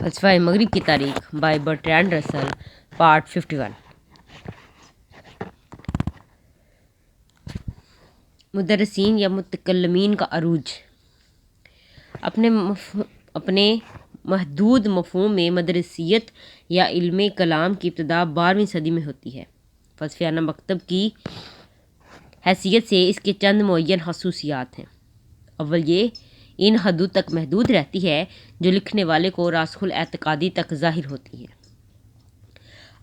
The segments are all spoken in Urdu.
فلسفہ مغرب کی تاریخ بائی برٹرینڈ رسل پارٹ 51۔ مدرسین یا متکلمین کا عروج۔ اپنے محدود مفہوم میں مدرسیت یا علم کلام کی ابتدا 12ویں صدی میں ہوتی ہے۔ فلسفیانہ مکتب کی حیثیت سے اس کے چند معین خصوصیات ہیں۔ اول یہ ان حدود تک محدود رہتی ہے جو لکھنے والے کو راسخ الاعتقادی تک ظاہر ہوتی ہے۔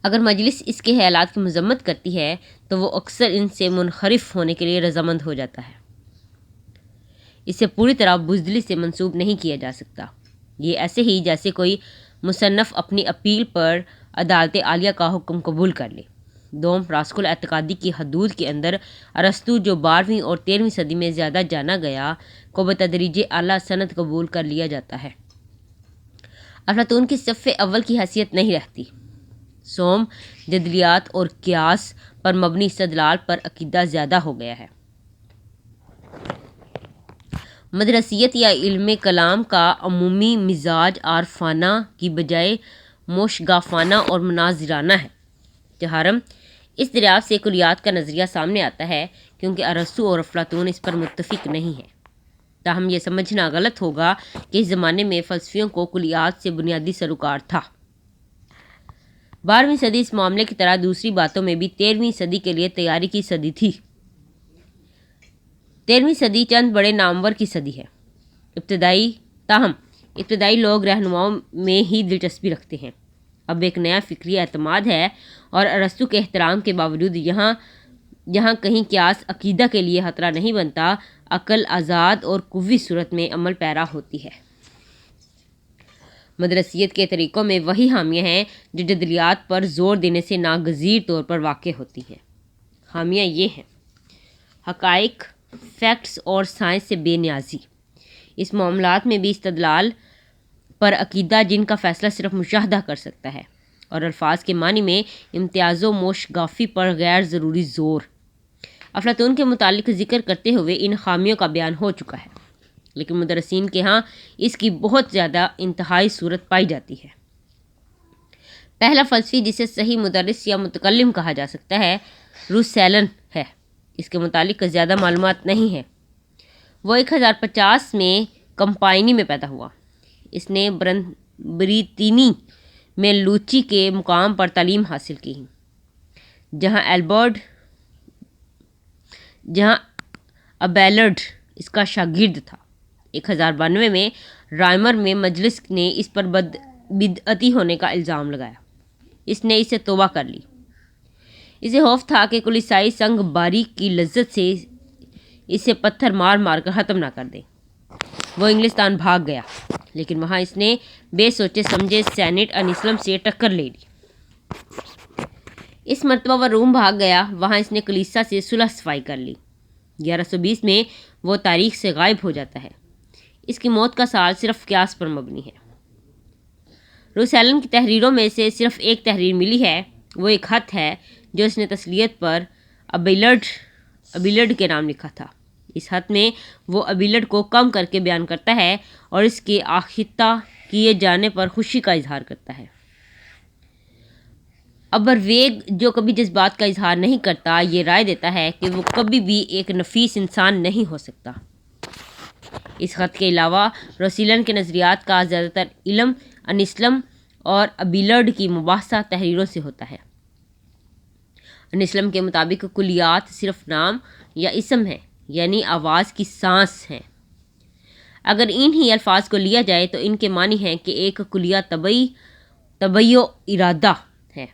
اگر مجلس اس کے خیالات کی مذمت کرتی ہے تو وہ اکثر ان سے منحرف ہونے کے لیے رضامند ہو جاتا ہے۔ اسے پوری طرح بزدلی سے منسوب نہیں کیا جا سکتا۔ یہ ایسے ہی جیسے کوئی مصنف اپنی اپیل پر عدالت عالیہ کا حکم قبول کر لے۔ دوم، راسخ الاعتقادی کی حدود کے اندر ارسطو جو 12ویں اور 13ویں صدی میں زیادہ جانا گیا کو بتدریج اعلیٰ سند قبول کر لیا جاتا ہے۔ افلاطون کی صف اول کی حیثیت نہیں رہتی۔ سوم، جدلیات اور قیاس پر مبنی استدلال پر عقیدہ زیادہ ہو گیا ہے۔ مدرسیت یا علم کلام کا عمومی مزاج عارفانہ کی بجائے موشگافانہ اور مناظرانہ ہے۔ چہارم، اس دریافت سے کلیات کا نظریہ سامنے آتا ہے کیونکہ ارسطو اور افلاطون اس پر متفق نہیں ہیں۔ تاہم یہ سمجھنا غلط ہوگا کہ اس زمانے میں فلسفیوں کو کلیات سے بنیادی سروکار تھا۔ 12ویں صدی اس معاملے کی طرح دوسری باتوں میں بھی 13ویں صدی کے لیے تیاری کی صدی تھی۔ 13ویں صدی چند بڑے نامور کی صدی ہے۔ تاہم ابتدائی لوگ رہنماؤں میں ہی دلچسپی رکھتے ہیں۔ اب ایک نیا فکری اعتماد ہے اور ارسطو کے احترام کے باوجود جہاں کہیں قیاس عقیدہ کے لیے خطرہ نہیں بنتا، عقل آزاد اور قوی صورت میں عمل پیرا ہوتی ہے۔ مدرسیت کے طریقوں میں وہی خامیاں ہیں جو جدلیات پر زور دینے سے ناگزیر طور پر واقع ہوتی ہیں۔ خامیاں یہ ہیں: حقائق، فیکٹس اور سائنس سے بے نیازی۔ اس معاملات میں بھی استدلال پر عقیدہ جن کا فیصلہ صرف مشاہدہ کر سکتا ہے، اور الفاظ کے معنی میں امتیاز و موشگافی پر غیر ضروری زور۔ افلاطون کے متعلق ذکر کرتے ہوئے ان خامیوں کا بیان ہو چکا ہے، لیکن مدرسین کے ہاں اس کی بہت زیادہ انتہائی صورت پائی جاتی ہے۔ پہلا فلسفی جسے صحیح مدرس یا متکلم کہا جا سکتا ہے روسیلن ہے۔ اس کے متعلق زیادہ معلومات نہیں ہیں۔ وہ 1050 میں کمپائنی میں پیدا ہوا۔ اس نے بریتینی میں لوچی کے مقام پر تعلیم حاصل کی، جہاں ابیلرڈ اس کا شاگرد تھا۔ 1092 میں رائمر میں مجلس نے اس پر بدعتی ہونے کا الزام لگایا۔ اس نے اسے توبہ کر لی۔ اسے خوف تھا کہ کلیسائی سنگ باری کی لذت سے اسے پتھر مار مار کر ختم نہ کر دیں۔ وہ انگلستان بھاگ گیا، لیکن وہاں اس نے بے سوچے سمجھے سینٹ انیسلم سے ٹکر لے لی۔ اس مرتبہ وہ روم بھاگ گیا۔ وہاں اس نے کلیسا سے صلح صفائی کر لی۔ 1120 میں وہ تاریخ سے غائب ہو جاتا ہے۔ اس کی موت کا سال صرف قیاس پر مبنی ہے۔ روسیلن کی تحریروں میں سے صرف ایک تحریر ملی ہے۔ وہ ایک خط ہے جو اس نے تسلیت پر ابیلرڈ کے نام لکھا تھا۔ اس خط میں وہ ابیلرڈ کو کم کر کے بیان کرتا ہے اور اس کے آخذہ کیے جانے پر خوشی کا اظہار کرتا ہے۔ ابرویگ، جو کبھی جذبات کا اظہار نہیں کرتا، یہ رائے دیتا ہے کہ وہ کبھی بھی ایک نفیس انسان نہیں ہو سکتا۔ اس خط کے علاوہ روسیلن کے نظریات کا زیادہ تر علم انیسلم اور ابیلرڈ کی مباحثہ تحریروں سے ہوتا ہے۔ انیسلم کے مطابق کلیات صرف نام یا اسم ہیں، یعنی آواز کی سانس ہیں۔ اگر انہی الفاظ کو لیا جائے تو ان کے معنی ہیں کہ ایک کلیہ طبعی و ارادہ ہے،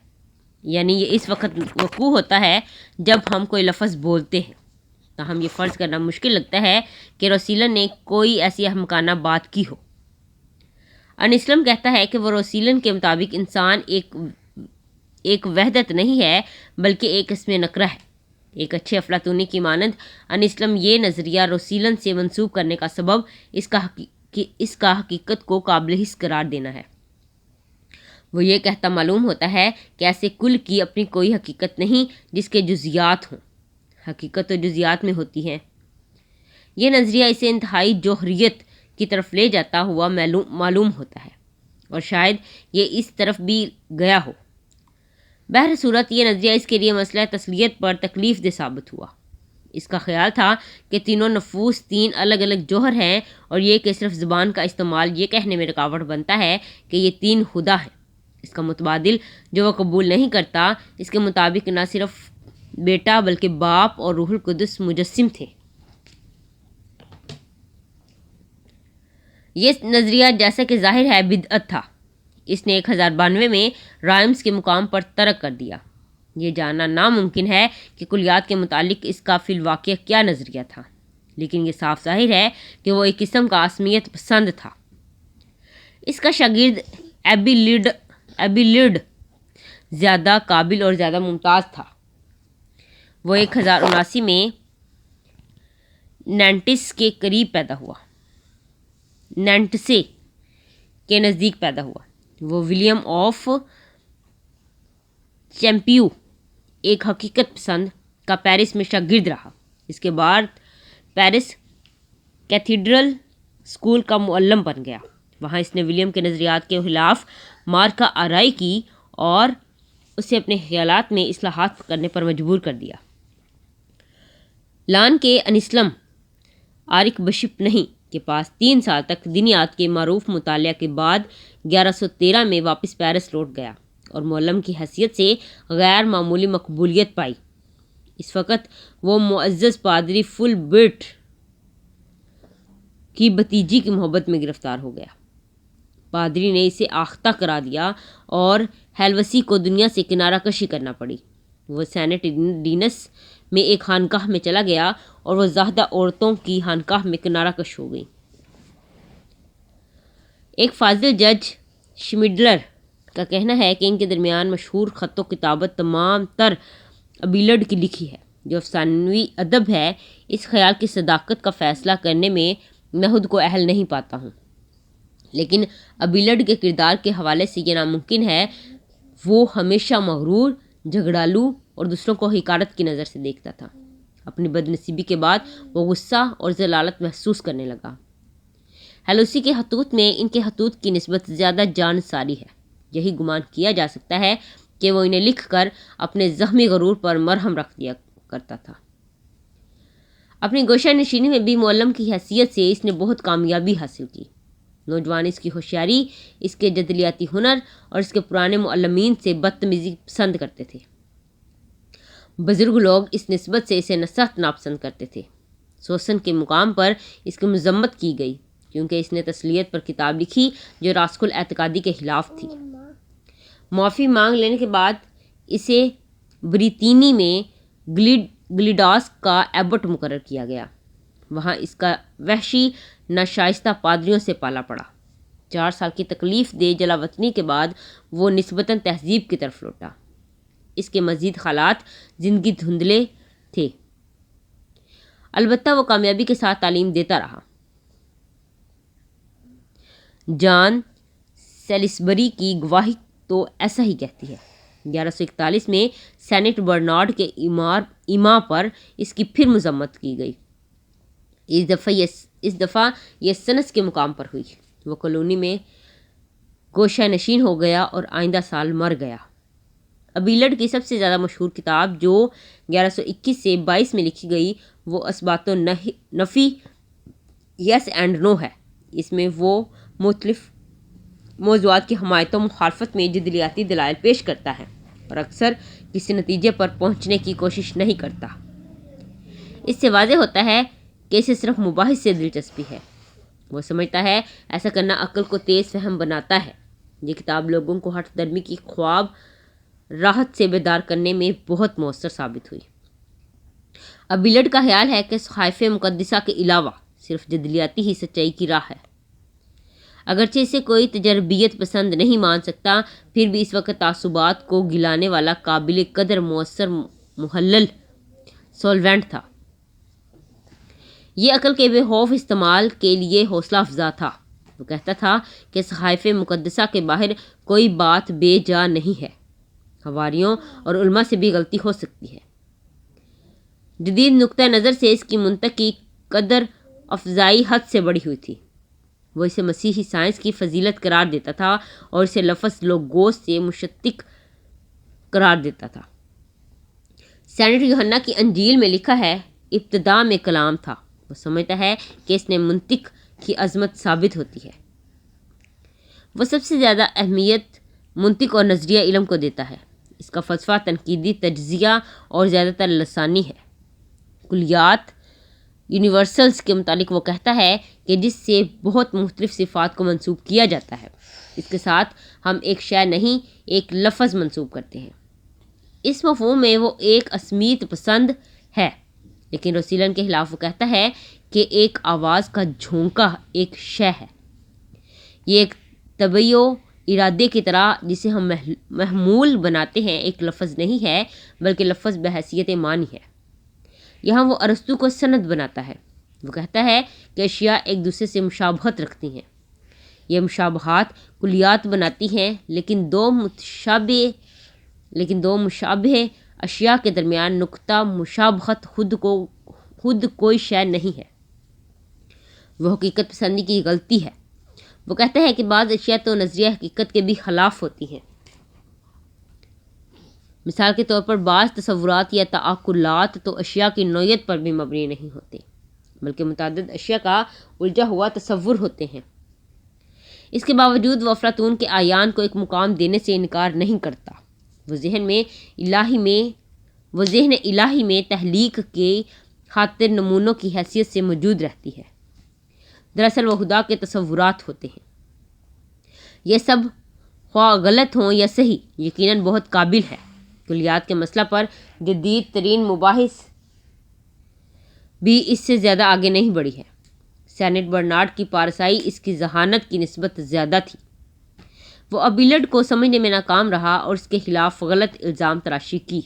یعنی یہ اس وقت وقوع ہوتا ہے جب ہم کوئی لفظ بولتے ہیں۔ تاہم یہ فرض کرنا مشکل لگتا ہے کہ روسیلن نے کوئی ایسی احمقانہ بات کی ہو۔ انیسلم کہتا ہے کہ وہ روسیلن کے مطابق انسان ایک وحدت نہیں ہے بلکہ ایک اسم نکرہ ہے۔ ایک اچھے افلاطونی کی مانند انیسلم یہ نظریہ روسیلن سے منسوب کرنے کا سبب اس کا حقیقت کو قابل حس قرار دینا ہے۔ وہ یہ کہتا معلوم ہوتا ہے کہ ایسے کل کی اپنی کوئی حقیقت نہیں جس کے جزیات ہوں۔ حقیقت تو جزیات میں ہوتی ہے۔ یہ نظریہ اسے انتہائی جوہریت کی طرف لے جاتا ہوا معلوم ہوتا ہے۔ اور شاید یہ اس طرف بھی گیا ہو۔ بہر صورت یہ نظریہ اس کے لیے مسئلہ تسلیت پر تکلیف دہ ثابت ہوا۔ اس کا خیال تھا کہ تینوں نفوس تین الگ الگ جوہر ہیں، اور یہ کہ صرف زبان کا استعمال یہ کہنے میں رکاوٹ بنتا ہے کہ یہ تین خدا ہیں۔ اس کا متبادل جو وہ قبول نہیں کرتا، اس کے مطابق نہ صرف بیٹا بلکہ باپ اور روح القدس مجسم تھے۔ یہ نظریہ جیسا کہ ظاہر ہے بدعت تھا۔ اس نے 1092 میں رائمز کے مقام پر ترک کر دیا۔ یہ جاننا ناممکن ہے کہ کلیات کے متعلق اس کا فی الواقع کیا نظریہ تھا، لیکن یہ صاف ظاہر ہے کہ وہ ایک قسم کا عصمیت پسند تھا۔ اس کا شاگرد ایبیلیڈ زیادہ قابل اور زیادہ ممتاز تھا۔ وہ 1079 میں نینٹس کے قریب پیدا ہوا، نینٹسے کے نزدیک پیدا ہوا۔ وہ ولیم آف چیمپیو، ایک حقیقت پسند کا پیرس میں شاگرد رہا۔ اس کے بعد پیرس کیتھیڈرل اسکول کا معلم بن گیا۔ وہاں اس نے ولیم کے نظریات کے خلاف مارکہ آرائی کی اور اسے اپنے خیالات میں اصلاحات کرنے پر مجبور کر دیا۔ لان کے انسلم آرک بشپ نہیں کے پاس 3 سال تک دینیات کے معروف مطالعہ کے بعد 1113 میں واپس پیرس لوٹ گیا اور معلم کی حیثیت سے غیر معمولی مقبولیت پائی۔ اس وقت وہ معزز پادری فل برٹ کی بھتیجی کی محبت میں گرفتار ہو گیا۔ پادری نے اسے آختہ کرا دیا اور ہیلوسی کو دنیا سے کنارہ کشی کرنا پڑی۔ وہ سینٹ ڈینس میں ایک خانقاہ میں چلا گیا اور وہ زاہدہ عورتوں کی خانقاہ میں کنارہ کش ہو گئی۔ ایک فاضل جج شمیڈلر کا کہنا ہے کہ ان کے درمیان مشہور خط و کتابت تمام تر ایبیلیڈ کی لکھی ہے، جو افسانوی ادب ہے۔ اس خیال کی صداقت کا فیصلہ کرنے میں میں خود کو اہل نہیں پاتا ہوں، لیکن ایبیلیڈ کے کردار کے حوالے سے یہ ناممکن ہے۔ وہ ہمیشہ مغرور، جھگڑالو اور دوسروں کو حقارت کی نظر سے دیکھتا تھا۔ اپنی بد نصیبی کے بعد وہ غصہ اور ذلالت محسوس کرنے لگا۔ ہیلوسی کے خطوط میں ان کے خطوط کی نسبت زیادہ جان ساری ہے۔ یہی گمان کیا جا سکتا ہے کہ وہ انہیں لکھ کر اپنے زخمی غرور پر مرہم رکھ دیا کرتا تھا۔ اپنی گوشہ نشینی میں بھی معلم کی حیثیت سے اس نے بہت کامیابی حاصل کی۔ نوجوان اس کی ہوشیاری، اس کے جدلیاتی ہنر اور اس کے پرانے معلمین سے بدتمیزی پسند کرتے تھے۔ بزرگ لوگ اس نسبت سے اسے سخت ناپسند کرتے تھے۔ سوسن کے مقام پر اس کی مذمت کی گئی کیونکہ اس نے تسلیت پر کتاب لکھی جو راسخ الاعتقادی کے خلاف تھی۔ معافی مانگ لینے کے بعد اسے بریتینی میں گلیڈاس کا ایبٹ مقرر کیا گیا۔ وہاں اس کا وحشی ناشائستہ پادریوں سے پالا پڑا۔ 4 سال کی تکلیف دہ جلاوطنی کے بعد وہ نسبتاً تہذیب کی طرف لوٹا۔ اس کے مزید حالات زندگی دھندلے تھے، البتہ وہ کامیابی کے ساتھ تعلیم دیتا رہا۔ جان سیلسبری کی گواہی تو ایسا ہی کہتی ہے۔ 1141 میں سینٹ برنارڈ کے ایما پر اس کی پھر مذمت کی گئی۔ اس دفعہ یہ سنس کے مقام پر ہوئی۔ وہ کالونی میں گوشہ نشین ہو گیا اور آئندہ سال مر گیا۔ ایبیلیڈ کی سب سے زیادہ مشہور کتاب جو 1121 سے 22 میں لکھی گئی وہ اثبات و نفی یس اینڈ نو ہے۔ اس میں وہ مختلف موضوعات کی حمایت و مخالفت میں جدلیاتی دلائل پیش کرتا ہے اور اکثر کسی نتیجے پر پہنچنے کی کوشش نہیں کرتا۔ اس سے واضح ہوتا ہے کہ اسے صرف مباحث سے دلچسپی ہے۔ وہ سمجھتا ہے ایسا کرنا عقل کو تیز فہم بناتا ہے۔ یہ کتاب لوگوں کو ہٹ درمی کی خواب راحت سے بیدار کرنے میں بہت مؤثر ثابت ہوئی۔ ایبیلیڈ کا خیال ہے کہ صحائف مقدسہ کے علاوہ صرف جدلیاتی ہی سچائی کی راہ ہے۔ اگرچہ اسے کوئی تجربیت پسند نہیں مان سکتا، پھر بھی اس وقت تعصبات کو گلانے والا قابل قدر مؤثر محلل سولوینٹ تھا۔ یہ عقل کے بے خوف استعمال کے لیے حوصلہ افزا تھا۔ وہ کہتا تھا کہ صحائف مقدسہ کے باہر کوئی بات بے جا نہیں ہے۔ حواریوں اور علماء سے بھی غلطی ہو سکتی ہے۔ جدید نقطہ نظر سے اس کی منطقی قدر افزائی حد سے بڑی ہوئی تھی۔ وہ اسے مسیحی سائنس کی فضیلت قرار دیتا تھا اور اسے لفظ لوگوس سے مشتق قرار دیتا تھا۔ سینٹ یوحنا کی انجیل میں لکھا ہے، ابتدا میں کلام تھا۔ وہ سمجھتا ہے کہ اس نے منطق کی عظمت ثابت ہوتی ہے۔ وہ سب سے زیادہ اہمیت منطق اور نظریہ علم کو دیتا ہے۔ اس کا فلسفہ تنقیدی تجزیہ اور زیادہ تر لسانی ہے۔ کلیات یونیورسلز کے متعلق وہ کہتا ہے کہ جس سے بہت مختلف صفات کو منسوب کیا جاتا ہے، اس کے ساتھ ہم ایک شے نہیں، ایک لفظ منسوب کرتے ہیں۔ اس مفہوم میں وہ ایک اسمیت پسند ہے، لیکن روسیلن کے خلاف وہ کہتا ہے کہ ایک آواز کا جھونکا ایک شے ہے۔ یہ ایک طبعی و ارادے کی طرح جسے ہم محمول بناتے ہیں ایک لفظ نہیں ہے، بلکہ لفظ بحیثیت معنی ہے۔ یہاں وہ ارسطو کو سند بناتا ہے۔ وہ کہتا ہے کہ اشیاء ایک دوسرے سے مشابہت رکھتی ہیں۔ یہ مشابہات کلیات بناتی ہیں، لیکن دو مشابہ اشیاء کے درمیان نقطہ مشابہت خود کوئی شے نہیں ہے۔ وہ حقیقت پسندی کی غلطی ہے۔ وہ کہتا ہے کہ بعض اشیاء تو نظریہ حقیقت کے بھی خلاف ہوتی ہیں۔ مثال کے طور پر بعض تصورات یا تعقلات تو اشیاء کی نوعیت پر بھی مبنی نہیں ہوتے، بلکہ متعدد اشیاء کا الجھا ہوا تصور ہوتے ہیں۔ اس کے باوجود وہ افلاطون کے اعیان کو ایک مقام دینے سے انکار نہیں کرتا۔ وہ ذہن الہی میں تخلیق کے خاطر نمونوں کی حیثیت سے موجود رہتی ہے۔ دراصل وہ خدا کے تصورات ہوتے ہیں۔ یہ سب خواہ غلط ہوں یا صحیح یقیناً بہت قابل ہے۔ کلیات کے مسئلہ پر جدید ترین مباحث بھی اس سے زیادہ آگے نہیں بڑھی ہے۔ سینٹ برنارڈ کی پارسائی اس کی ذہانت کی نسبت زیادہ تھی۔ وہ ابیلڈ کو سمجھنے میں ناکام رہا اور اس کے خلاف غلط الزام تراشی کی۔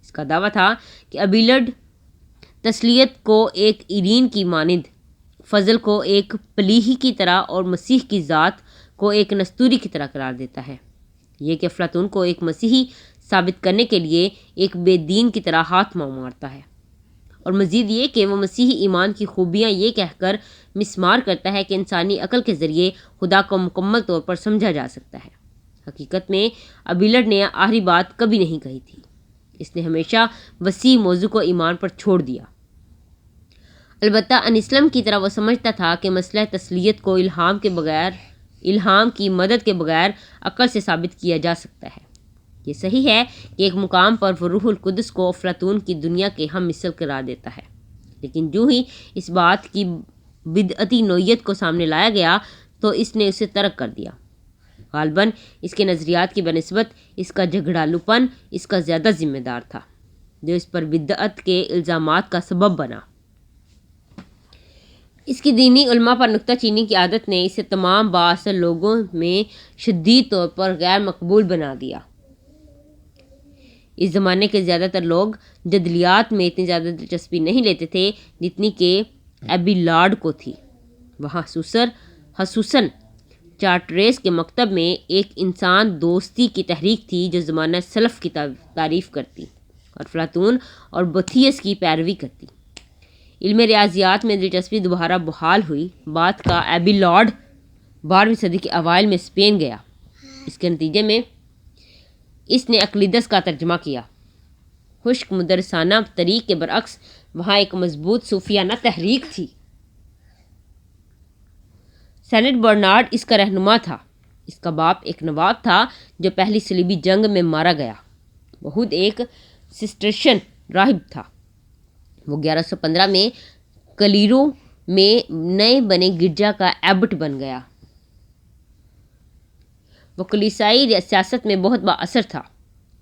اس کا دعویٰ تھا کہ ابیلڈ تسلیت کو ایک ایرین کی مانند، فضل کو ایک پلیہی کی طرح اور مسیح کی ذات کو ایک نستوری کی طرح قرار دیتا ہے۔ یہ کہ افلاطون کو ایک مسیحی ثابت کرنے کے لیے ایک بے دین کی طرح ہاتھ مارتا ہے، اور مزید یہ کہ وہ مسیحی ایمان کی خوبیاں یہ کہہ کر مسمار کرتا ہے کہ انسانی عقل کے ذریعے خدا کو مکمل طور پر سمجھا جا سکتا ہے۔ حقیقت میں ابیلڈ نے آخری بات کبھی نہیں کہی تھی۔ اس نے ہمیشہ وسیع موضوع کو ایمان پر چھوڑ دیا۔ البتہ انسلم کی طرح وہ سمجھتا تھا کہ مسئلہ تسلیت کو الہام کی مدد کے بغیر عقل سے ثابت کیا جا سکتا ہے۔ یہ صحیح ہے کہ ایک مقام پر وہ روح القدس کو افلاطون کی دنیا کے ہم مثل قرار دیتا ہے، لیکن جو ہی اس بات کی بدعتی نوعیت کو سامنے لایا گیا تو اس نے اسے ترک کر دیا۔ غالباً اس کے نظریات کی بنسبت اس کا جھگڑالو پن اس کا زیادہ ذمہ دار تھا، جو اس پر بدعت کے الزامات کا سبب بنا۔ اس کی دینی علماء پر نکتہ چینی کی عادت نے اسے تمام بااثر لوگوں میں شدید طور پر غیر مقبول بنا دیا۔ اس زمانے کے زیادہ تر لوگ جدلیات میں اتنی زیادہ دلچسپی نہیں لیتے تھے جتنی کہ ایبیلارڈ کو تھی۔ وہاں خصوصاً چارٹریس کے مکتب میں ایک انسان دوستی کی تحریک تھی جو زمانہ سلف کی تعریف کرتی اور افلاطون اور بوتھیس کی پیروی کرتی۔ علم ریاضیات میں دلچسپی دوبارہ بحال ہوئی۔ بات کا ایبیلارڈ 12ویں صدی کے اوائل میں اسپین گیا۔ اس کے نتیجے میں اس نے اقلیدس کا ترجمہ کیا۔ خشک مدرسانہ طریق کے برعکس وہاں ایک مضبوط صوفیانہ تحریک تھی۔ سینٹ برنارڈ اس کا رہنما تھا۔ اس کا باپ ایک نواب تھا جو پہلی صلیبی جنگ میں مارا گیا۔ وہ خود ایک سسٹرشن راہب تھا۔ وہ 1115 میں کلیرو میں نئے بنے گرجا کا ایبٹ بن گیا۔ وہ کلیسائی سیاست میں بہت با اثر تھا۔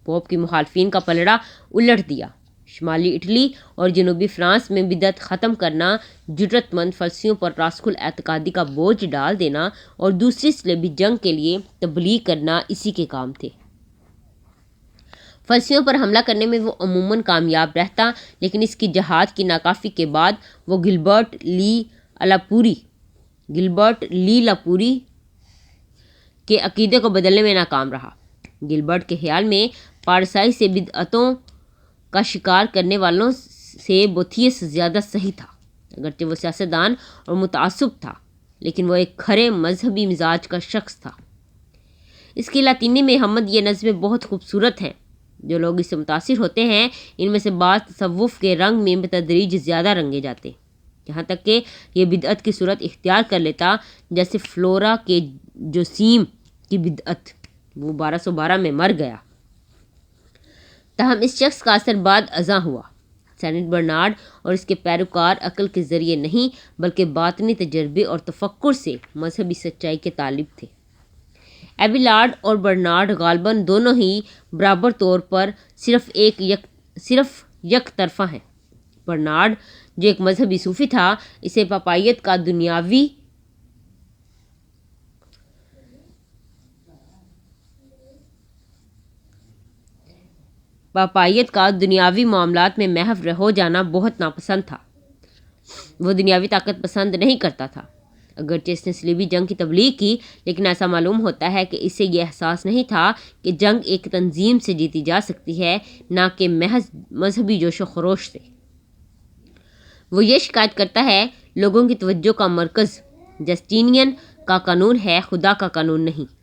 پوپ کی مخالفین کا پلڑا الٹ دیا۔ شمالی اٹلی اور جنوبی فرانس میں بدعت ختم کرنا، جرأت مند فلسفیوں پر راسخ الاعتقادی کا بوجھ ڈال دینا اور دوسری صلیبی جنگ کے لیے تبلیغ کرنا اسی کے کام تھے۔ فلسفیوں پر حملہ کرنے میں وہ عموماً کامیاب رہتا، لیکن اس کی جہاد کی ناکافی کے بعد وہ گلبرٹ لی لاپوری کے عقیدے کو بدلنے میں ناکام رہا۔ گلبرٹ کے خیال میں پارسائی سے بدعتوں کا شکار کرنے والوں سے بوتھیس زیادہ صحیح تھا۔ اگرچہ وہ سیاستدان اور متعصب تھا، لیکن وہ ایک کھرے مذہبی مزاج کا شخص تھا۔ اس کی لاطینی میں حمد یہ نظمیں بہت خوبصورت ہیں۔ جو لوگ اس سے متاثر ہوتے ہیں ان میں سے بعض تصوف کے رنگ میں بتدریج زیادہ رنگے جاتے، یہاں تک کہ یہ بدعت کی صورت اختیار کر لیتا، جیسے فلورا کے جوسیم کی بدعت۔ وہ 1212 میں مر گیا۔ تاہم اس شخص کا اثر بعد ازاں ہوا۔ سینٹ برنارڈ اور اس کے پیروکار عقل کے ذریعے نہیں بلکہ باطنی تجربے اور تفکر سے مذہبی سچائی کے طالب تھے۔ ایبیلارڈ اور برنارڈ غالباً دونوں ہی برابر طور پر صرف یک طرفہ ہیں۔ برنارڈ جو ایک مذہبی صوفی تھا، اسے پاپائیت کا دنیاوی معاملات میں محو ہو جانا بہت ناپسند تھا۔ وہ دنیاوی طاقت پسند نہیں کرتا تھا۔ اگرچہ اس نے صلیبی جنگ کی تبلیغ کی، لیکن ایسا معلوم ہوتا ہے کہ اسے یہ احساس نہیں تھا کہ جنگ ایک تنظیم سے جیتی جا سکتی ہے، نہ کہ محض مذہبی جوش و خروش سے۔ وہ یہ شکایت کرتا ہے، لوگوں کی توجہ کا مرکز جسٹینین کا قانون ہے، خدا کا قانون نہیں۔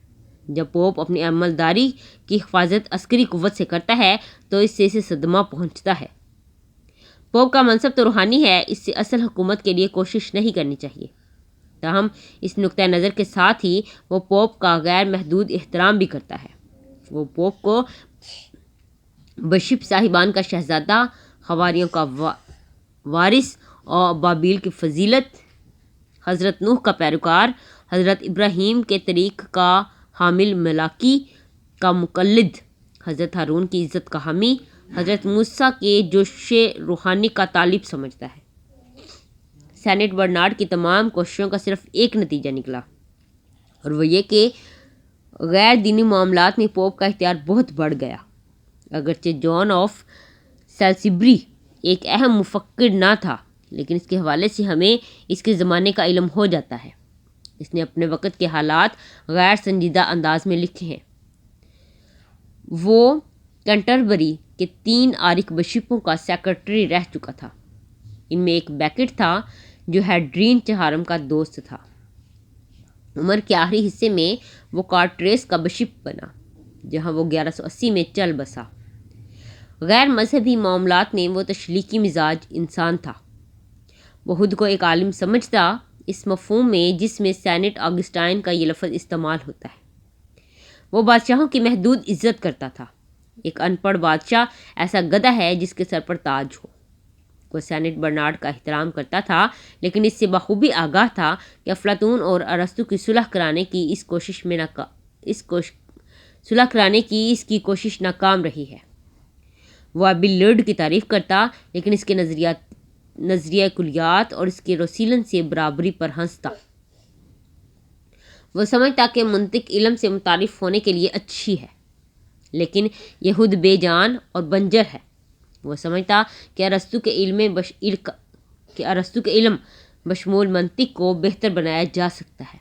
جب پوپ اپنی عملداری کی حفاظت عسکری قوت سے کرتا ہے تو اس سے اسے صدمہ پہنچتا ہے۔ پوپ کا منصب تو روحانی ہے، اس سے اصل حکومت کے لیے کوشش نہیں کرنی چاہیے۔ تاہم اس نقطہ نظر کے ساتھ ہی وہ پوپ کا غیر محدود احترام بھی کرتا ہے۔ وہ پوپ کو بشپ صاحبان کا شہزادہ، حواریوں کا وارث اور بابیل کی فضیلت، حضرت نوح کا پیروکار، حضرت ابراہیم کے طریق کا حامل، ملاکی کا مقلد، حضرت ہارون کی عزت کا حامی، حضرت موسیٰ کے جوش روحانی کا طالب سمجھتا ہے۔ سینٹ برنارڈ کی تمام کوششوں کا صرف ایک نتیجہ نکلا، اور وہ یہ کہ غیر دینی معاملات میں پوپ کا اختیار بہت بڑھ گیا۔ اگرچہ جان آف سیلسبری ایک اہم مفکر نہ تھا، لیکن اس کے حوالے سے ہمیں اس کے زمانے کا علم ہو جاتا ہے۔ اس نے اپنے وقت کے حالات غیر سنجیدہ انداز میں لکھے ہیں۔ وہ کینٹربری کے 3 عارق بشپوں کا سیکرٹری رہ چکا تھا۔ ان میں ایک بیکٹ تھا جو ہیڈرین چہارم کا دوست تھا۔ عمر کے آخری حصے میں وہ کارٹریس کا بشپ بنا، جہاں وہ 1180 میں چل بسا۔ غیر مذہبی معاملات میں وہ تشلیقی مزاج انسان تھا۔ وہ خود کو ایک عالم سمجھتا، اس مفہوم میں جس میں سینٹ آگسٹائن کا یہ لفظ استعمال ہوتا ہے۔ وہ بادشاہوں کی محدود عزت کرتا تھا۔ ایک ان پڑھ بادشاہ ایسا گدھا ہے جس کے سر پر تاج ہو۔ وہ سینٹ برنارڈ کا احترام کرتا تھا، لیکن اس سے بخوبی آگاہ تھا کہ افلاطون اور ارسطو کی صلح کرانے کی اس کی کوشش ناکام رہی ہے۔ وہ ایبیلارڈ کی تعریف کرتا، لیکن اس کے نظریہ کلیات اور اس کے روسیلن سے برابری پر ہنستا۔ وہ سمجھتا کہ منطق علم سے متعارف ہونے کے لیے اچھی ہے، لیکن یہ خود بے جان اور بنجر ہے۔ وہ سمجھتا کہ ارسطو کے علم بشمول منطق کو بہتر بنایا جا سکتا ہے۔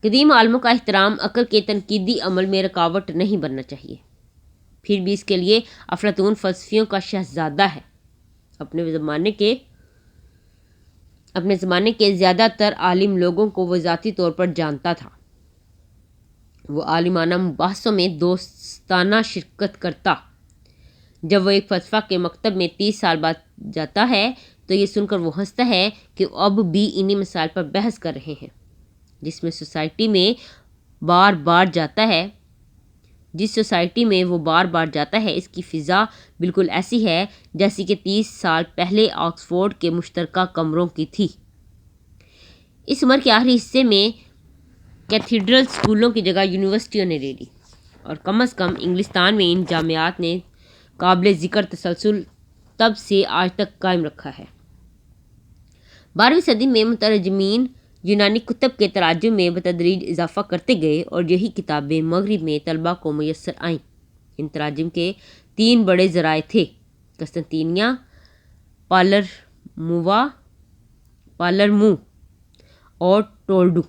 قدیم عالموں کا احترام عقل کے تنقیدی عمل میں رکاوٹ نہیں بننا چاہیے۔ پھر بھی اس کے لیے افلاطون فلسفیوں کا شہزادہ ہے۔ اپنے زمانے کے زیادہ تر عالم لوگوں کو وہ ذاتی طور پر جانتا تھا۔ وہ عالمانہ مباحثوں میں دوستانہ شرکت کرتا۔ جب وہ ایک فلسفہ کے مکتب میں 30 سال بعد جاتا ہے تو یہ سن کر وہ ہنستا ہے کہ وہ اب بھی انہی مسائل پر بحث کر رہے ہیں۔ جس سوسائٹی میں وہ بار بار جاتا ہے، اس کی فضا بالکل ایسی ہے جیسی کہ 30 سال پہلے آکسفورڈ کے مشترکہ کمروں کی تھی۔ اس عمر کے آخری حصے میں کیتھیڈرل اسکولوں کی جگہ یونیورسٹیوں نے لے لی، اور کم از کم انگلستان میں ان جامعات نے قابل ذکر تسلسل تب سے آج تک قائم رکھا ہے۔ 12ویں صدی میں مترجمین یونانی کتب کے تراجم میں بتدریج اضافہ کرتے گئے اور یہی کتابیں مغرب میں طلباء کو میسر آئیں۔ ان تراجم کے 3 بڑے ذرائع تھے: قسطنطنیہ، پالرمو اور ٹولڈو۔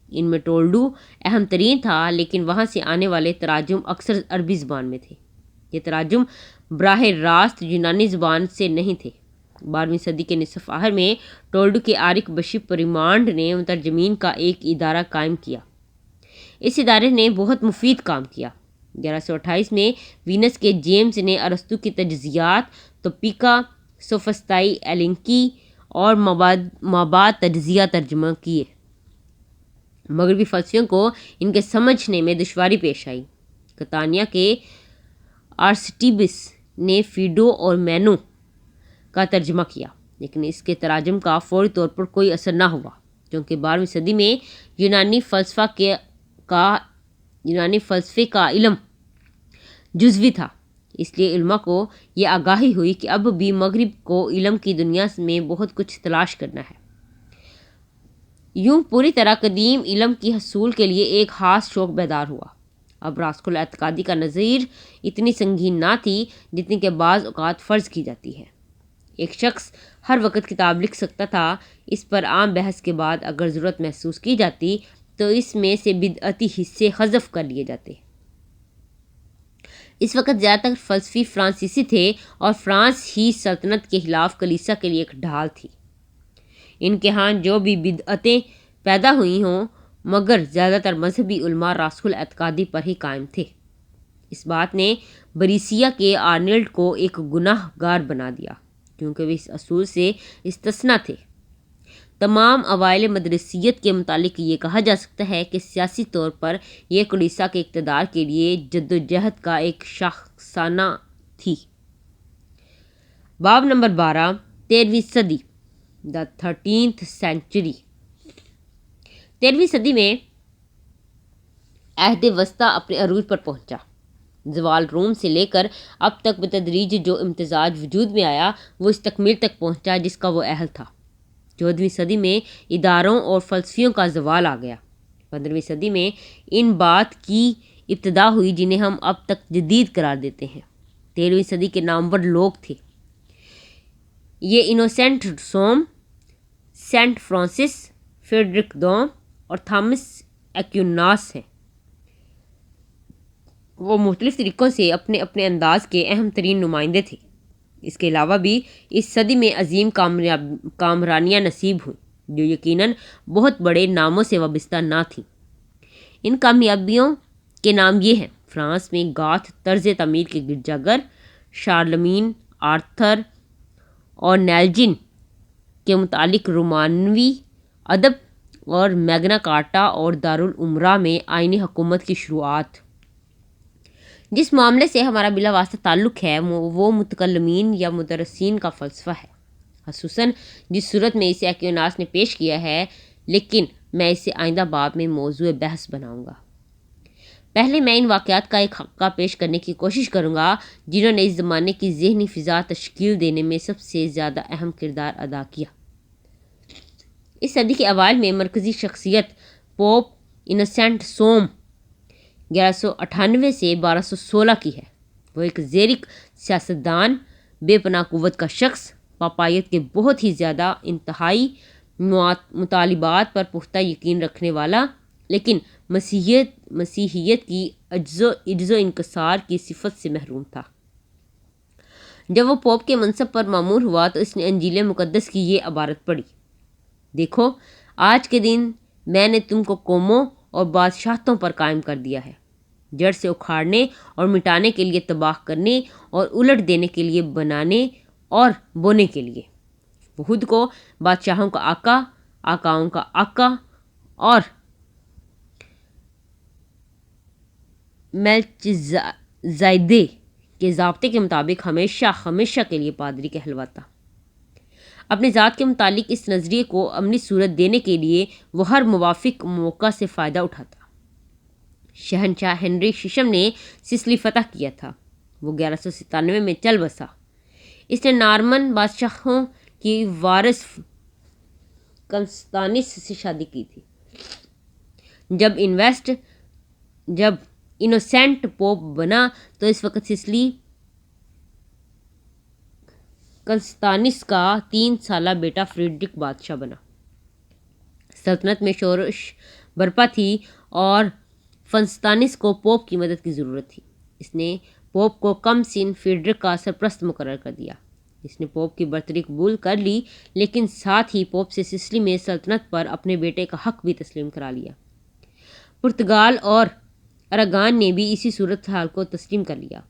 ان میں ٹولڈو اہم ترین تھا، لیکن وہاں سے آنے والے تراجم اکثر عربی زبان میں تھے۔ یہ تراجم براہ راست یونانی زبان سے نہیں تھے۔ 12ویں صدی کے نصف آخر میں ٹولڈو کے آرک بشپ ریمانڈ نے مترجمین کا ایک ادارہ قائم کیا۔ اس ادارے نے بہت مفید کام کیا۔ 1128 میں وینس کے جیمز نے ارسطو کی تجزیات توپیکا سوفسطائی ایلینکی اور مابعد تجزیہ ترجمہ کیے۔ مغربی فلسفیوں کو ان کے سمجھنے میں دشواری پیش آئی۔ کتانیا کے آرسٹیبس نے فیڈو اور مینو کا ترجمہ کیا، لیکن اس کے تراجم کا فوری طور پر کوئی اثر نہ ہوا، کیونکہ 12ویں صدی میں یونانی فلسفے کا علم جزوی تھا۔ اس لیے علماء کو یہ آگاہی ہوئی کہ اب بھی مغرب کو علم کی دنیا میں بہت کچھ تلاش کرنا ہے۔ یوں پوری طرح قدیم علم کی حصول کے لیے ایک خاص شوق بیدار ہوا۔ اب راسخ الاعتقادی کا نظیر اتنی سنگین نہ تھی جتنی کہ بعض اوقات فرض کی جاتی ہے۔ ایک شخص ہر وقت کتاب لکھ سکتا تھا۔ اس پر عام بحث کے بعد اگر ضرورت محسوس کی جاتی تو اس میں سے بدعتی حصے حذف کر لیے جاتے۔ اس وقت زیادہ تر فلسفی فرانسیسی تھے اور فرانس ہی سلطنت کے خلاف کلیسا کے لیے ایک ڈھال تھی۔ ان کے ہاں جو بھی بدعتیں پیدا ہوئی ہوں، مگر زیادہ تر مذہبی علماء راسخ الاعتقادی پر ہی قائم تھے۔ اس بات نے بریسیا کے آرنلڈ کو ایک گناہ گار بنا دیا، کیونکہ وہ اس اصول سے استثناء تھے۔ تمام اوائل مدرسیت کے متعلق یہ کہا جا سکتا ہے کہ سیاسی طور پر یہ کلیسا کے اقتدار کے لیے جدوجہد کا ایک شاخسانہ تھی۔ باب نمبر 12 13ویں صدی The 13th century۔ 13ویں صدی میں عہد وسطیٰ اپنے عروج پر پہنچا۔ زوال روم سے لے کر اب تک بتدریج جو امتزاج وجود میں آیا وہ اس تکمیل تک پہنچا جس کا وہ اہل تھا۔ 14ویں صدی میں اداروں اور فلسفیوں کا زوال آ گیا۔ 15ویں صدی میں ان بات کی ابتدا ہوئی جنہیں ہم اب تک جدید قرار دیتے ہیں۔ 13ویں صدی کے نامور لوگ تھے۔ یہ انوسینٹ سوم، سینٹ فرانسس، فریڈرک دوم اور تھامس ایکویناس ہیں۔ وہ مختلف طریقوں سے اپنے اپنے انداز کے اہم ترین نمائندے تھے۔ اس کے علاوہ بھی اس صدی میں عظیم کامرانیاں نصیب ہوئیں جو یقیناً بہت بڑے ناموں سے وابستہ نہ تھیں۔ ان کامیابیوں کے نام یہ ہیں: فرانس میں گاتھ طرز تعمیر کے گرجا گھر، شارلمین، آرتھر اور نیلجن کے متعلق رومانوی ادب، اور میگنا کارٹا اور دارالامراء میں آئینی حکومت کی شروعات۔ جس معاملے سے ہمارا بلا واسطہ تعلق ہے وہ متکلمین یا مدرسین کا فلسفہ ہے، خصوصاً جس صورت میں اسے ایکویناس نے پیش کیا ہے، لیکن میں اسے آئندہ باب میں موضوع بحث بناؤں گا۔ پہلے میں ان واقعات کا ایک خاکہ پیش کرنے کی کوشش کروں گا جنہوں نے اس زمانے کی ذہنی فضا تشکیل دینے میں سب سے زیادہ اہم کردار ادا کیا۔ اس صدی کے اوائل میں مرکزی شخصیت پوپ انوسینٹ سوم 1198 سے 1216 کی ہے۔ وہ ایک زیرک سیاستدان، بے پناہ قوت کا شخص، پاپائیت کے بہت ہی زیادہ انتہائی مطالبات پر پختہ یقین رکھنے والا، لیکن مسیحیت کی عجز و انکسار کی صفت سے محروم تھا۔ جب وہ پوپ کے منصب پر مامور ہوا تو اس نے انجیل مقدس کی یہ عبارت پڑھی: دیکھو، آج کے دن میں نے تم کو قوموں اور بادشاہتوں پر قائم کر دیا ہے، جڑ سے اکھاڑنے اور مٹانے کے لیے، تباہ کرنے اور الٹ دینے کے لیے، بنانے اور بونے کے لیے۔ وہ خود کو بادشاہوں کا آقا، آقاؤں کا آقا اور میلچیزیدے کے ضابطے کے مطابق ہمیشہ کے لیے پادری کہلواتا۔ اپنے ذات کے متعلق اس نظریے کو عملی صورت دینے کے لیے وہ ہر موافق موقع سے فائدہ اٹھاتا۔ شہنشاہ ہنری ششم نے سسلی فتح کیا تھا۔ وہ 1197 میں چل بسا۔ اس نے نارمن بادشاہوں کی وارث کنستانس سے شادی کی تھی۔ جب انوسینٹ پوپ بنا تو اس وقت سسلی کنستانس کا 3 سالہ بیٹا فریڈرک بادشاہ بنا۔ سلطنت میں شورش برپا تھی اور کنستانس کو پوپ کی مدد کی ضرورت تھی۔ اس نے پوپ کو کم سن فریڈرک کا سرپرست مقرر کر دیا۔ اس نے پوپ کی برتری قبول کر لی، لیکن ساتھ ہی پوپ سے سسلی میں سلطنت پر اپنے بیٹے کا حق بھی تسلیم کرا لیا۔ پرتگال اور اراگان نے بھی اسی صورتحال کو تسلیم کر لیا۔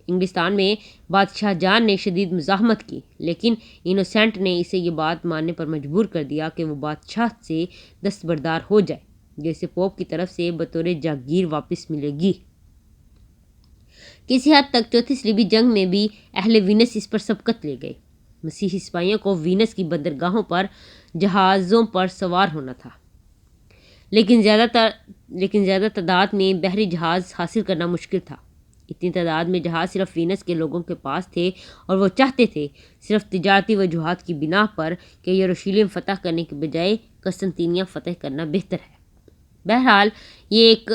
انگلستان میں بادشاہ جان نے شدید مزاحمت کی، لیکن انوسینٹ نے اسے یہ بات ماننے پر مجبور کر دیا کہ وہ بادشاہ سے دستبردار ہو جائے، جو اسے پوپ کی طرف سے بطور جاگیر واپس ملے گی۔ کسی حد تک چوتھی صلیبی جنگ میں بھی اہل وینس اس پر سبقت لے گئے۔ مسیحی سپاہیوں کو وینس کی بندرگاہوں پر جہازوں پر سوار ہونا تھا، لیکن زیادہ تعداد میں بحری جہاز حاصل کرنا مشکل تھا۔ اتنی تعداد میں جہاز صرف وینس کے لوگوں کے پاس تھے، اور وہ چاہتے تھے صرف تجارتی وجوہات کی بنا پر کہ یروشلم فتح کرنے کے بجائے قسطنطنیہ فتح کرنا بہتر ہے۔ بہرحال یہ ایک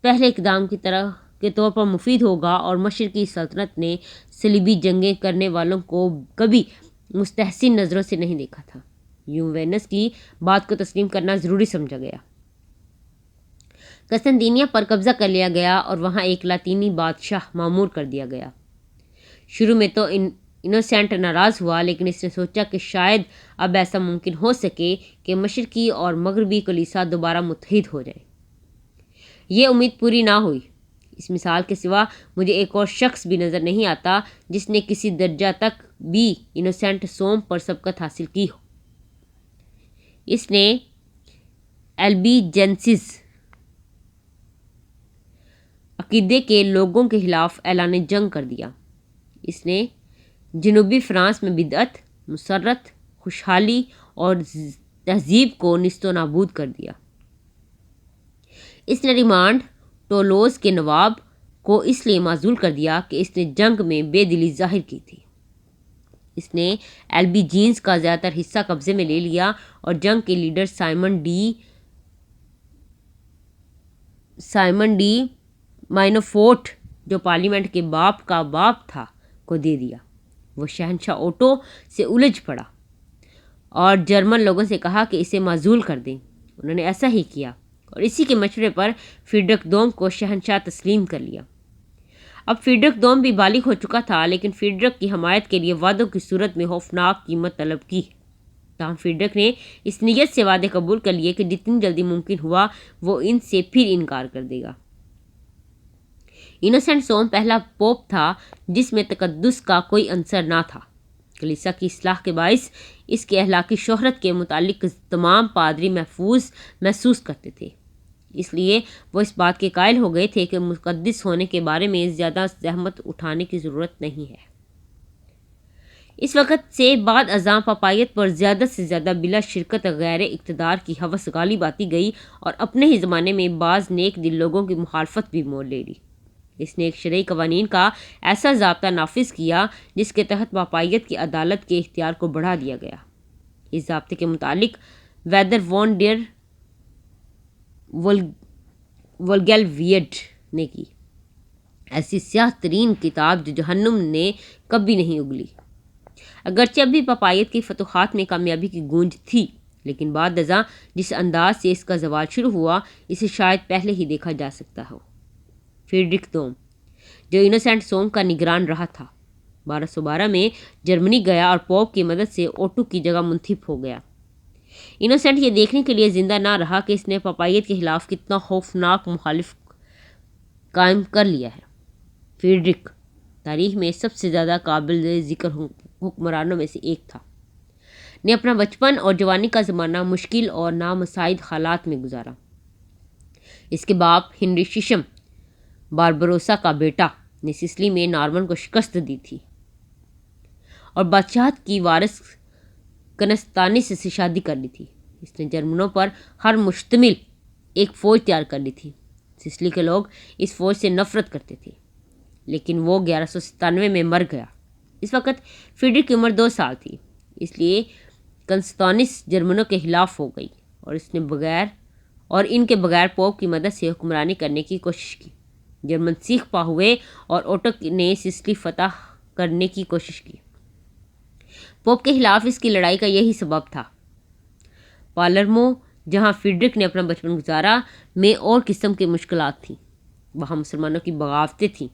پہلے اقدام کے طور پر مفید ہوگا، اور مشرقی سلطنت نے صلیبی جنگیں کرنے والوں کو کبھی مستحسن نظروں سے نہیں دیکھا تھا۔ یوں وینس کی بات کو تسلیم کرنا ضروری سمجھا گیا۔ قسطنطنیہ پر قبضہ کر لیا گیا اور وہاں ایک لاطینی بادشاہ معمور کر دیا گیا۔ شروع میں تو انوسینٹ ناراض ہوا، لیکن اس نے سوچا کہ شاید اب ایسا ممکن ہو سکے کہ مشرقی اور مغربی کلیسا دوبارہ متحد ہو جائے۔ یہ امید پوری نہ ہوئی۔ اس مثال کے سوا مجھے ایک اور شخص بھی نظر نہیں آتا جس نے کسی درجہ تک بھی انوسینٹ سوم پر سبقت حاصل کی ہو۔ اس نے البیجنسز عقیدے کے لوگوں کے خلاف اعلان جنگ کر دیا۔ اس نے جنوبی فرانس میں بدعت، مسرت، خوشحالی اور تہذیب کو نیست و نابود کر دیا۔ اس نے ریمانڈ ٹولوز کے نواب کو اس لیے معزول کر دیا کہ اس نے جنگ میں بے دلی ظاہر کی تھی۔ اس نے البیجینز کا زیادہ تر حصہ قبضے میں لے لیا اور جنگ کے لیڈر سائمن ڈی مائنوفورٹ، جو پارلیمنٹ کے باپ کا باپ تھا، کو دے دیا۔ وہ شہنشاہ اوٹو سے الجھ پڑا اور جرمن لوگوں سے کہا کہ اسے معزول کر دیں۔ انہوں نے ایسا ہی کیا، اور اسی کے مشورے پر فریڈرک دوم کو شہنشاہ تسلیم کر لیا۔ اب فریڈرک دوم بھی بالغ ہو چکا تھا، لیکن فریڈرک کی حمایت کے لیے وعدوں کی صورت میں خوفناک قیمت طلب کی۔ تاہم فریڈرک نے اس نیت سے وعدے قبول کر لیے کہ جتنی جلدی ممکن ہوا وہ ان سے پھر انکار کر دے گا۔ انوسینٹ سوم پہلا پوپ تھا جس میں تقدس کا کوئی عنصر نہ تھا۔ کلیسا کی اصلاح کے باعث اس کے اخلاقی شہرت کے متعلق تمام پادری محسوس کرتے تھے، اس لیے وہ اس بات کے قائل ہو گئے تھے کہ مقدس ہونے کے بارے میں زیادہ زحمت اٹھانے کی ضرورت نہیں ہے۔ اس وقت سے بعد ازاں پاپائیت پر زیادہ سے زیادہ بلا شرکت غیر اقتدار کی ہوس غالب آتی گئی، اور اپنے ہی زمانے میں بعض نیک دل لوگوں کی مخالفت بھی مول لے لی۔ اس نے ایک شرعی قوانین کا ایسا ضابطہ نافذ کیا جس کے تحت پاپائیت کی عدالت کے اختیار کو بڑھا دیا گیا۔ اس ضابطے کے مطابق ویدر وان ڈیر وولگیلویڈ نے کی ایسی سیاہ ترین کتاب جو جہنم نے کبھی نہیں اگلی۔ اگرچہ اب بھی پاپائیت کی فتوحات میں کامیابی کی گونج تھی، لیکن بعد ازاں جس انداز سے اس کا زوال شروع ہوا اسے شاید پہلے ہی دیکھا جا سکتا ہو۔ فریڈرک دوم، جو انوسینٹ سوم کا نگران رہا تھا، 1212 میں جرمنی گیا اور پوپ کی مدد سے اوٹو کی جگہ منتخب ہو گیا۔ انوسینٹ یہ دیکھنے کے لیے زندہ نہ رہا کہ اس نے پاپائیت کے خلاف کتنا خوفناک مخالف قائم کر لیا ہے۔ فریڈرک تاریخ میں سب سے زیادہ قابل ذکر حکمرانوں میں سے ایک تھا، نے اپنا بچپن اور جوانی کا زمانہ مشکل اور نامساعد حالات میں گزارا۔ اس کے باپ ہنری ششم، باربروسا کا بیٹا، نے سسلی میں نارمن کو شکست دی تھی اور بادشاہت کی وارث کنستانس سے شادی کر لی تھی۔ اس نے جرمنوں پر ہر مشتمل ایک فوج تیار کر لی تھی۔ سسلی کے لوگ اس فوج سے نفرت کرتے تھے، لیکن وہ 1197 میں مر گیا۔ اس وقت فریڈرک کی عمر 2 سال تھی، اس لیے کنستانس جرمنوں کے خلاف ہو گئی اور ان کے بغیر پوپ کی مدد سے حکمرانی کرنے کی کوشش کی۔ جرمن سیخ پا ہوئے اور اوٹو نے سسلی فتح کرنے کی کوشش کی۔ پوپ کے خلاف اس کی لڑائی کا یہی سبب تھا۔ پالرمو، جہاں فریڈرک نے اپنا بچپن گزارا، میں اور قسم کی مشکلات تھیں۔ وہاں مسلمانوں کی بغاوتیں تھیں۔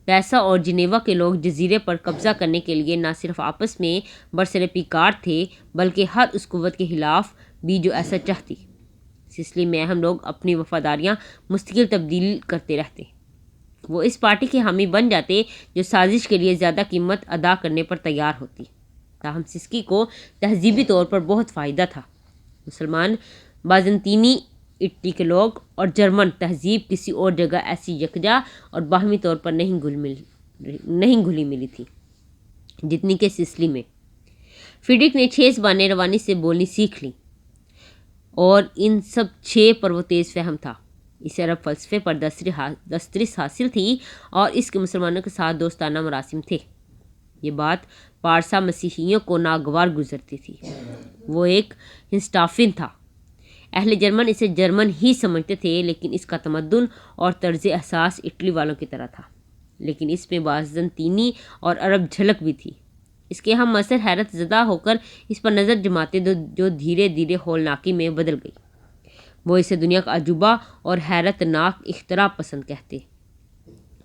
پیسہ اور جنیوا کے لوگ جزیرے پر قبضہ کرنے کے لیے نہ صرف آپس میں برسر پیکار تھے بلکہ ہر اس قوت کے خلاف بھی جو ایسا چاہتی۔ سسلی میں اہم لوگ اپنی وفاداریاں مستقل تبدیل کرتے رہتے۔ وہ اس پارٹی کے حامی بن جاتے جو سازش کے لیے زیادہ قیمت ادا کرنے پر تیار ہوتی۔ تاہم سسکی کو تہذیبی طور پر بہت فائدہ تھا۔ مسلمان، بازنطینی اٹلی کے لوگ اور جرمن تہذیب کسی اور جگہ ایسی یکجا اور باہمی طور پر نہیں گھلی ملی تھی جتنی کہ سسلی میں۔ فریڈرک نے 6 زبانیں روانی سے بولنی سیکھ لیں اور ان سب 6 پر وہ تیز فہم تھا۔ اسے عرب فلسفے پر دسترس حاصل تھی اور اس کے مسلمانوں کے ساتھ دوستانہ مراسم تھے۔ یہ بات پارسا مسیحیوں کو ناگوار گزرتی تھی۔ وہ ایک ہنسٹافن تھا۔ اہل جرمن اسے جرمن ہی سمجھتے تھے لیکن اس کا تمدن اور طرز احساس اٹلی والوں کی طرح تھا، لیکن اس میں بازنطینی اور عرب جھلک بھی تھی۔ اس کے ہم عصر حیرت زدہ ہو کر اس پر نظر جماتے جو دھیرے دھیرے ہولناکی میں بدل گئی۔ وہ اسے دنیا کا عجوبہ اور حیرت ناک اختراع پسند کہتے۔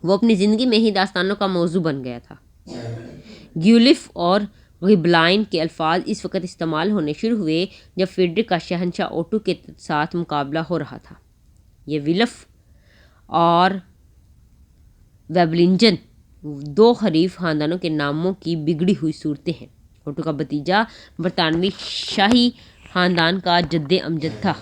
وہ اپنی زندگی میں ہی داستانوں کا موضوع بن گیا تھا۔ گیولف اور غبلائن کے الفاظ اس وقت استعمال ہونے شروع ہوئے جب فریڈرک کا شہنشاہ اوٹو کے ساتھ مقابلہ ہو رہا تھا۔ یہ ولف اور ویبلنجن 2 حریف خاندانوں کے ناموں کی بگڑی ہوئی صورتیں ہیں۔ اوٹو کا بھتیجا برطانوی شاہی خاندان کا جد امجد تھا۔